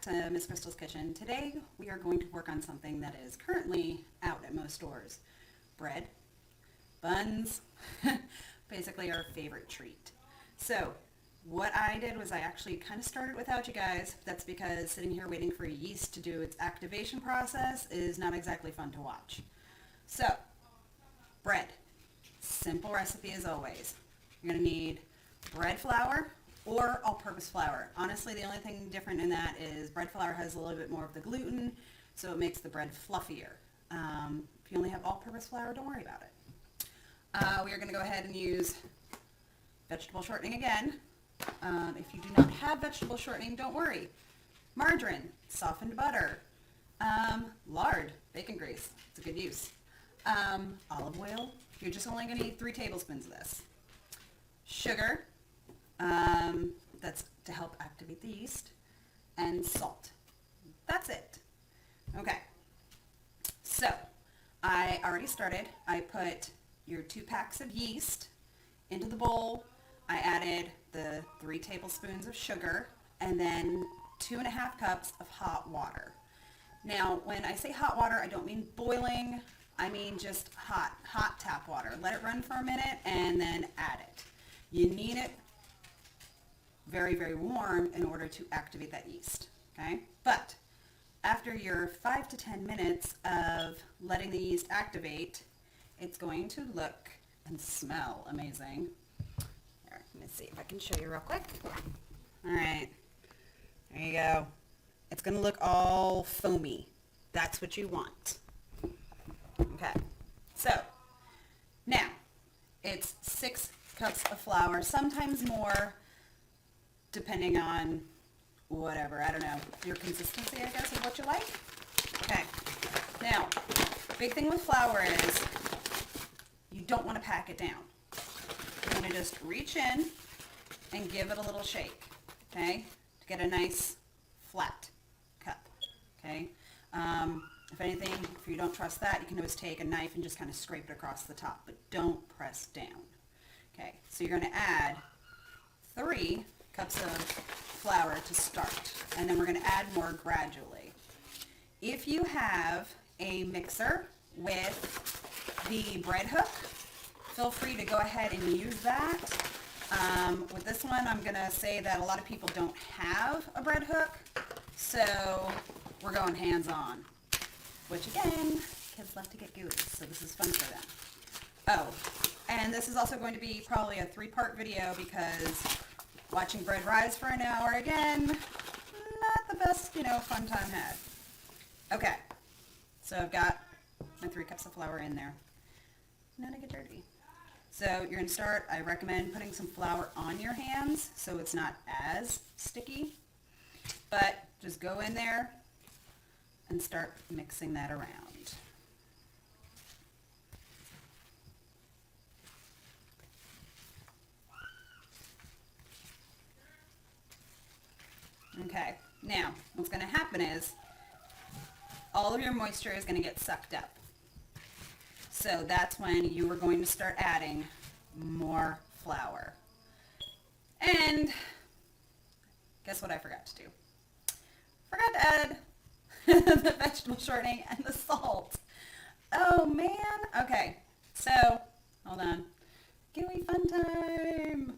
to Miss Crystal's Kitchen. Today we are going to work on something that is currently out at most stores. Bread, buns, basically our favorite treat. So what I did was I actually kind of started without you guys. That's because sitting here waiting for yeast to do its activation process is not exactly fun to watch. So, bread. Simple recipe as always. You're going to need bread flour or all-purpose flour. Honestly, the only thing different in that is bread flour has a little bit more of the gluten, so it makes the bread fluffier. If you only have all-purpose flour, don't worry about it. We are going to go ahead and use vegetable shortening again. If you do not have vegetable shortening, don't worry. Margarine, softened butter, lard, bacon grease, it's a good use. Olive oil, you're just only going to need 3 tablespoons of this. Sugar, that's to help activate the yeast, and salt. That's it. Okay, so I already started. I put your 2 packs of yeast into the bowl. I added the 3 tablespoons of sugar and then 2.5 cups of hot water. Now, when I say hot water, I don't mean boiling. I mean just hot tap water. Let it run for a minute and then add it. You need it very, very warm in order to activate that yeast, okay? But after your 5 to 10 minutes of letting the yeast activate, it's going to look and smell amazing. Here, let me see if I can show you real quick. All right, there you go. It's going to look all foamy. That's what you want. Okay, so now it's 6 cups of flour, sometimes more, depending on whatever, I don't know, your consistency, I guess, is what you like. Okay, now, big thing with flour is you don't want to pack it down. You're going to just reach in and give it a little shake, okay, to get a nice flat cup, okay. If anything, if you don't trust that, you can always take a knife and just kind of scrape it across the top, but don't press down. Okay, so you're going to add 3 cups of flour to start, and then we're going to add more gradually. If you have a mixer with the bread hook, feel free to go ahead and use that. With this one, I'm going to say that a lot of people don't have a bread hook, so we're going hands-on, which again, kids love to get gooey, so this is fun for them. Oh, and this is also going to be probably a 3-part video because watching bread rise for an hour again, not the best, fun time had. Okay, so I've got my 3 cups of flour in there. Now to get dirty. So you're going to start, I recommend putting some flour on your hands so it's not as sticky, but just go in there and start mixing that around. Okay, now what's going to happen is all of your moisture is going to get sucked up. So that's when you are going to start adding more flour. And guess what I forgot to do? Forgot to add the vegetable shortening and the salt. Oh man. Okay, so hold on. Gooey fun time.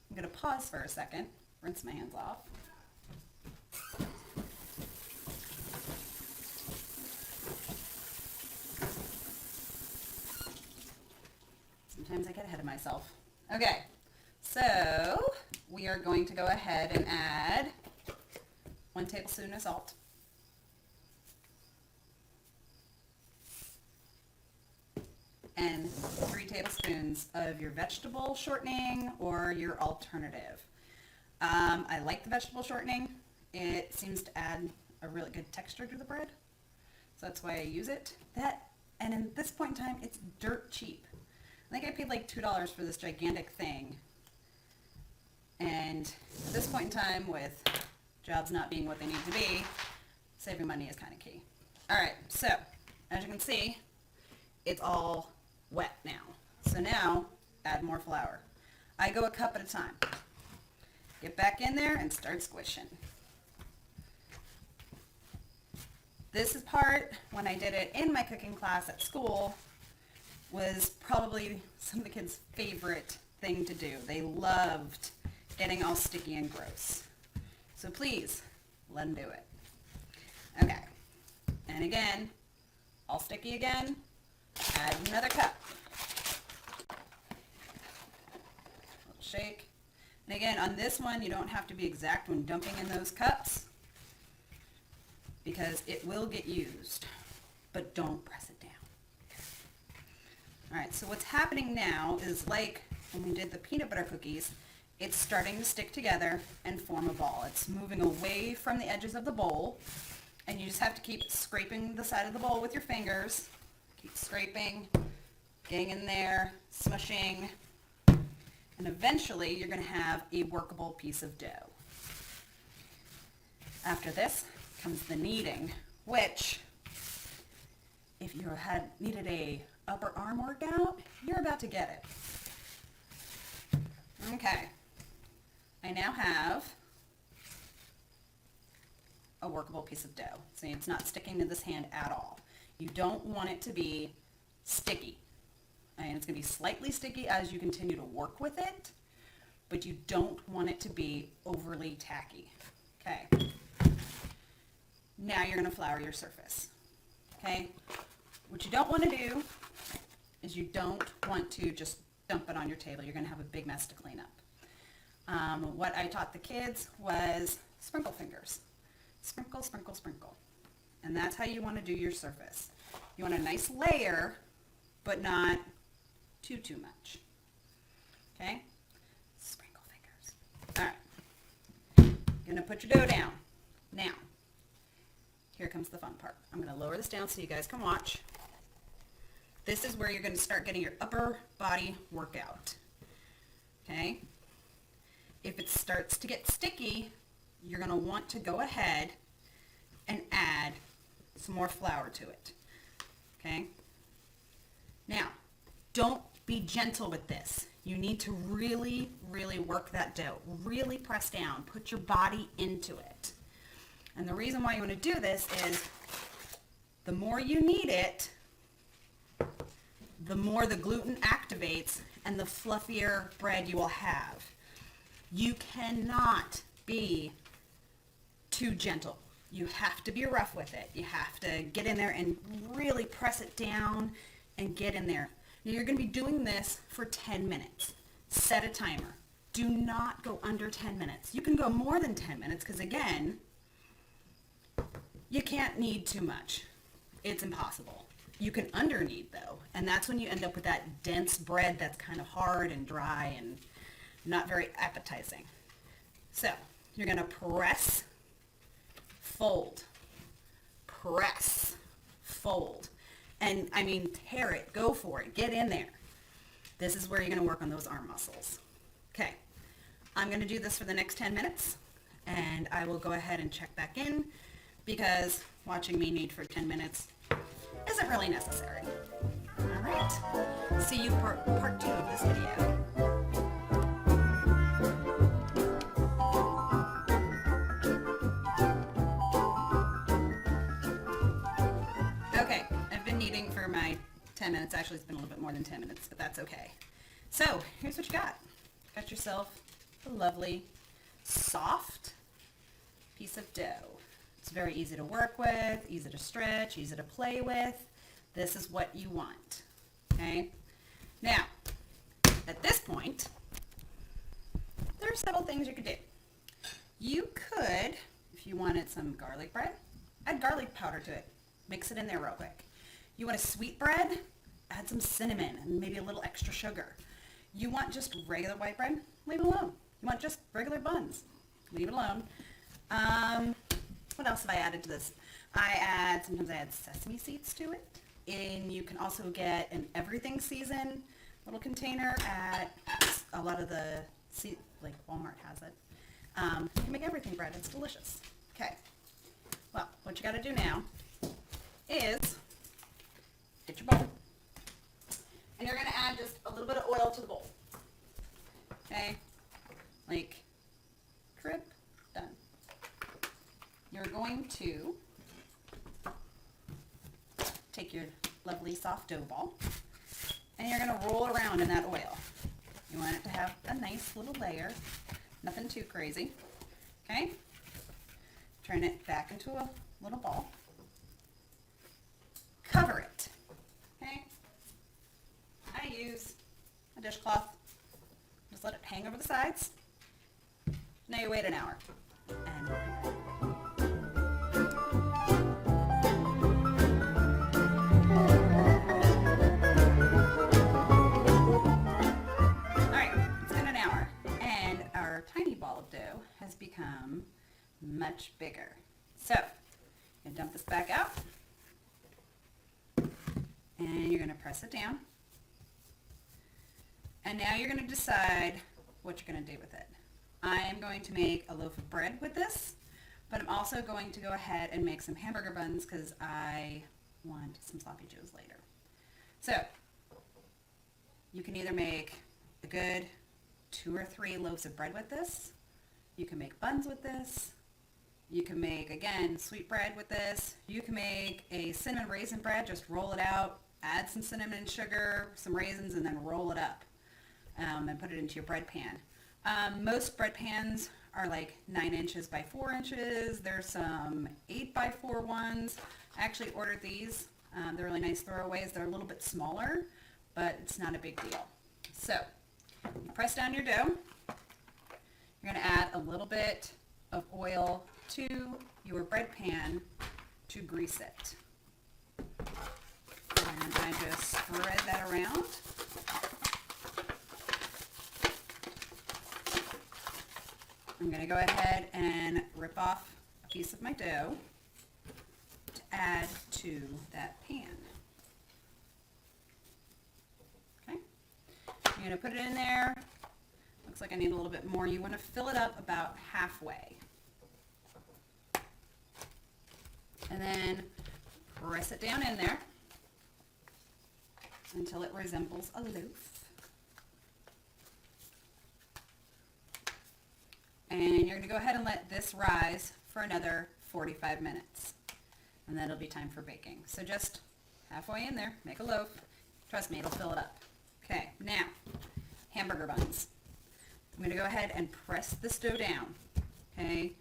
I'm going to pause for a second, rinse my hands off. Sometimes I get ahead of myself. Okay, so we are going to go ahead and add 1 tablespoon of salt. And 3 tablespoons of your vegetable shortening or your alternative. I like the vegetable shortening. It seems to add a really good texture to the bread, so that's why I use it. And at this point in time, it's dirt cheap. I think I paid like $2 for this gigantic thing. And at this point in time, with jobs not being what they need to be, saving money is kind of key. All right, so as you can see, it's all wet now. So now, add more flour. I go a cup at a time. Get back in there and start squishing. This is part, when I did it in my cooking class at school, was probably some of the kids' favorite thing to do. They loved getting all sticky and gross. So please, let them do it. Okay. And again, all sticky again, add another cup. Shake. And again, on this one, you don't have to be exact when dumping in those cups because it will get used, but don't press it down. All right, so what's happening now is like when we did the peanut butter cookies, it's starting to stick together and form a ball. It's moving away from the edges of the bowl, and you just have to keep scraping the side of the bowl with your fingers. Keep scraping, getting in there, smushing, and eventually you're going to have a workable piece of dough. After this comes the kneading, which if you had needed a upper arm workout, you're about to get it. Okay, I now have a workable piece of dough. See, it's not sticking to this hand at all. You don't want it to be sticky. And it's going to be slightly sticky as you continue to work with it, but you don't want it to be overly tacky. Okay. Now you're going to flour your surface. Okay. What you don't want to do is you don't want to just dump it on your table. You're going to have a big mess to clean up. What I taught the kids was sprinkle fingers. Sprinkle, sprinkle, sprinkle. And that's how you want to do your surface. You want a nice layer, but not too much. Okay? Sprinkle fingers. All right. You're going to put your dough down. Now, here comes the fun part. I'm going to lower this down so you guys can watch. This is where you're going to start getting your upper body workout. Okay? If it starts to get sticky, you're going to want to go ahead and add some more flour to it. Okay? Now, don't be gentle with this. You need to really, really work that dough. Really press down. Put your body into it. And the reason why you want to do this is the more you knead it, the more the gluten activates and the fluffier bread you will have. You cannot be too gentle. You have to be rough with it. You have to get in there and really press it down and get in there. Now you're going to be doing this for 10 minutes. Set a timer. Do not go under 10 minutes. You can go more than 10 minutes because, again, you can't knead too much. It's impossible. You can under knead, though, and that's when you end up with that dense bread that's kind of hard and dry and not very appetizing. So you're going to press, fold, press, fold. And I mean, tear it, go for it, get in there. This is where you're going to work on those arm muscles. Okay, I'm going to do this for the next 10 minutes, and I will go ahead and check back in because watching me knead for 10 minutes isn't really necessary. All right, see you for part 2 of this video. Okay, I've been kneading for my 10 minutes. Actually, it's been a little bit more than 10 minutes, but that's okay. So, here's what you got. Got yourself a lovely, soft piece of dough. It's very easy to work with, easy to stretch, easy to play with. This is what you want, okay? Now, at this point, there are several things you could do. You could, if you wanted some garlic bread, add garlic powder to it. Mix it in there real quick. You want a sweet bread? Add some cinnamon and maybe a little extra sugar. You want just regular white bread? Leave it alone. You want just regular buns? Leave it alone. What else have I added to this? Sometimes I add sesame seeds to it. And you can also get an everything season little container at a lot of the, like Walmart has it. You can make everything bread. It's delicious. Okay. Well, what you got to do now is get your bowl. And you're going to add just a little bit of oil to the bowl. Okay? Like, drip, done. You're going to lovely soft dough ball. And you're going to roll it around in that oil. You want it to have a nice little layer, nothing too crazy. Okay? Turn it back into a little ball. Cover it. Okay? I use a dishcloth. Just let it hang over the sides. Now you wait an hour. And we'll be ready. Tiny ball of dough has become much bigger. So, you dump this back out, and you're going to press it down. And now you're going to decide what you're going to do with it. I am going to make a loaf of bread with this, but I'm also going to go ahead and make some hamburger buns because I want some sloppy joes later. So, you can either make a good 2 or 3 loaves of bread with this. You can make buns with this. You can make, again, sweet bread with this. You can make a cinnamon raisin bread, just roll it out, add some cinnamon and sugar, some raisins, and then roll it up and put it into your bread pan. Most bread pans are like 9 inches by 4 inches. There's some 8 by 4 ones. I actually ordered these. They're really nice throwaways. They're a little bit smaller, but it's not a big deal. So, you press down your dough. You're going to add a little bit of oil to your bread pan to grease it. And I just spread that around. I'm going to go ahead and rip off a piece of my dough to add to that pan. You're going to put it in there. Looks like I need a little bit more. You want to fill it up about halfway. And then press it down in there until it resembles a loaf. And you're going to go ahead and let this rise for another 45 minutes. And then it'll be time for baking. So just halfway in there, make a loaf. Trust me, it'll fill it up. Okay, now, hamburger buns. I'm going to go ahead and press this dough down, okay?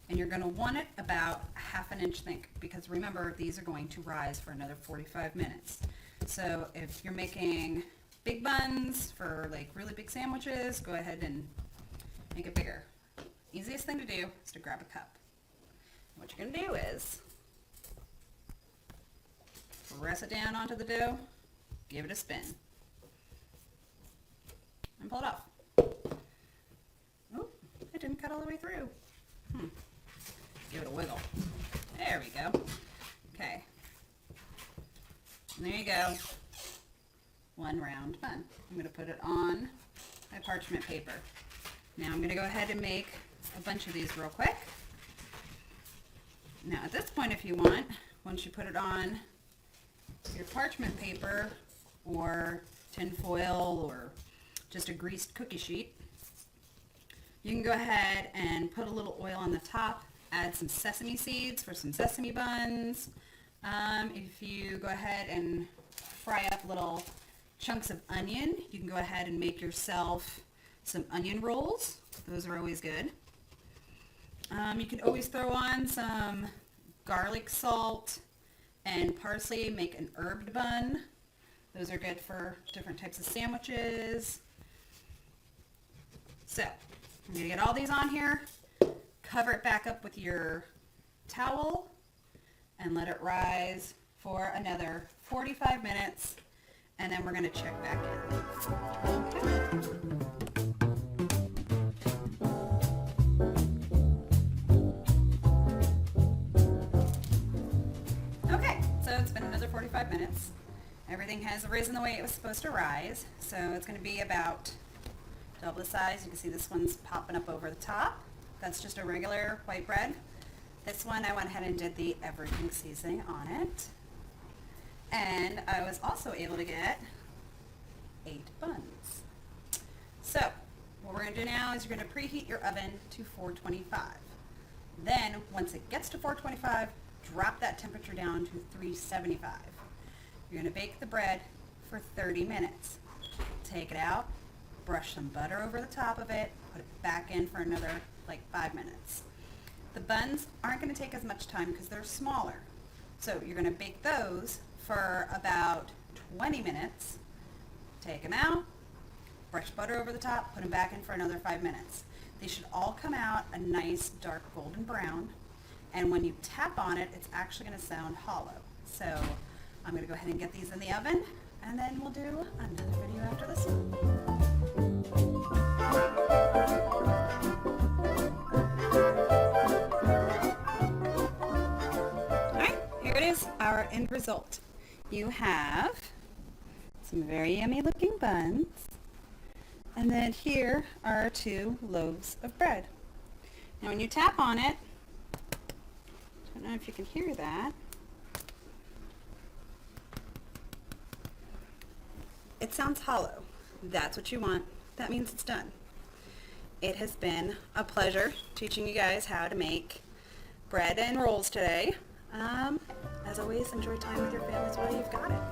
And you're going to want it about ½ an inch thick because remember, these are going to rise for another 45 minutes. So if you're making big buns for like really big sandwiches, go ahead and make it bigger. Easiest thing to do is to grab a cup. What you're going to do is press it down onto the dough, give it a spin. And pull it off. Oh, it didn't cut all the way through. Give it a wiggle. There we go. Okay. And there you go. One round bun. I'm going to put it on my parchment paper. Now I'm going to go ahead and make a bunch of these real quick. Now at this point, if you want, once you put it on your parchment paper or tin foil or just a greased cookie sheet, you can go ahead and put a little oil on the top, add some sesame seeds for some sesame buns. If you go ahead and fry up little chunks of onion, you can go ahead and make yourself some onion rolls. Those are always good. You can always throw on some garlic salt and parsley, make an herbed bun. Those are good for different types of sandwiches. So, I'm going to get all these on here, cover it back up with your towel, and let it rise for another 45 minutes, and then we're going to check back in. Okay, so it's been another 45 minutes. Everything has risen the way it was supposed to rise, so it's going to be about double the size. You can see this one's popping up over the top. That's just a regular white bread. This one I went ahead and did the everything seasoning on it. And I was also able to get 8 buns. So what we're going to do now is you're going to preheat your oven to 425. Then once it gets to 425, drop that temperature down to 375. You're going to bake the bread for 30 minutes. Take it out, brush some butter over the top of it, put it back in for another like 5 minutes. The buns aren't going to take as much time because they're smaller. So you're going to bake those for about 20 minutes. Take them out, brush butter over the top, put them back in for another 5 minutes. They should all come out a nice dark golden brown, and when you tap on it, it's actually going to sound hollow. So I'm going to go ahead and get these in the oven, and then we'll do another video after this one. Alright, here it is, our end result. You have some very yummy looking buns, and then here are 2 loaves of bread. Now when you tap on it, I don't know if you can hear that, it sounds hollow. That's what you want. That means it's done. It has been a pleasure teaching you guys how to make bread and rolls today. As always, enjoy time with your families while you've got it.